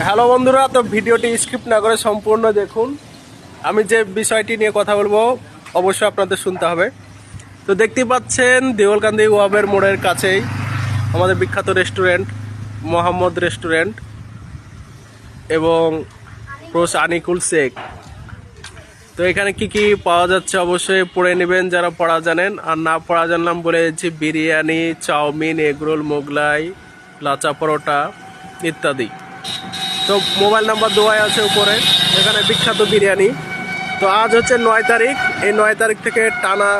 Hello বন্ধুরা, তো ভিডিওটি স্কিপ না করে সম্পূর্ণ দেখুন। আমি যে বিষয়টি নিয়ে কথা বলবো অবশ্যই আপনাদের শুনতে হবে। তো দেখতেই পাচ্ছেন দেওয়ালকান্দি ওয়াবের মোড়ের কাছেই আমাদের বিখ্যাত রেস্টুরেন্ট মোহাম্মদ রেস্টুরেন্ট এবং প্রোস আনিকুল শেখ। তো এখানে কি কি পাওয়া যাচ্ছে অবশ্যই পড়ে নেবেন যারা পড়া জানেন, আর না পড়া জানলাম বলে দিচ্ছি বিরিয়ানি, চাউমিন, এগরোল, মোগলাই, লাচা পরোটা ইত্যাদি। তো মোবাইল নাম্বার দেওয়াই আছে উপরে। এখানে বিখ্যাত বিরিয়ানি। তো আজ হচ্ছে 9 তারিখ। এই 9 তারিখ থেকে টানা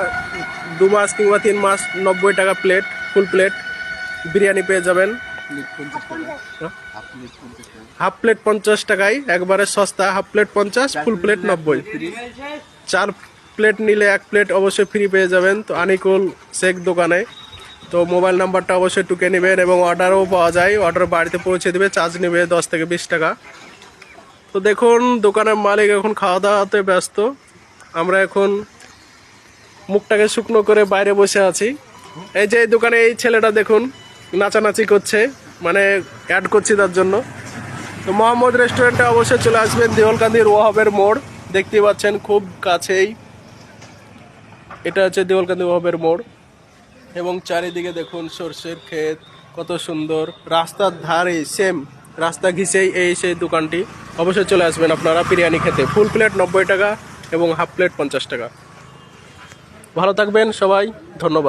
2 মাস কিংবা 3 মাস 90 টাকা প্লেট, ফুল প্লেট বিরিয়ানি পেয়ে যাবেন। হাফ প্লেট 50 টাকায়, একবারে সস্তা। Half plate 50, full plate 90। 4 plate নিলে 1 প্লেট অবশ্যই ফ্রি পেয়ে যাবেন। তো আনিকুল শেখ দোকানে। তো মোবাইল নাম্বারটা অবশ্যই টুকে নেবেন এবং অর্ডারও পাওয়া যায়। অর্ডার বাড়িতে পৌঁছে দেবে, চার্জ নেবে 10 থেকে 20 টাকা। তো দেখুন দোকানের মালিক এখন খাওয়া দাওয়াতে ব্যস্ত। আমরা এখন মুখটাকে শুকনো করে বাইরে বসে আছি। এই যে এই দোকানে এই ছেলেটা দেখুন নাচানাচি করছে, মানে অ্যাড করছি তার জন্য। তো মোহাম্মদ রেস্টুরেন্টে অবশ্যই চলে আসবেন, দেওয়ালকান্দির ওয়াহাবের মোড় দেখতে পাচ্ছেন খুব কাছেই। এটা হচ্ছে দেওয়ালকান্দি ওয়াহাবের মোড় এবং চারিদিকে দেখুন সরষের ক্ষেত, কত সুন্দর। রাস্তার ধারে সেম রাস্তা ঘিসেই এই সেই দোকানটি। অবশ্যই চলে আসবেন আপনারা বিরিয়ানি খেতে। ফুল প্লেট 90 টাকা এবং হাফ প্লেট 50 টাকা। ভালো থাকবেন সবাই, ধন্যবাদ।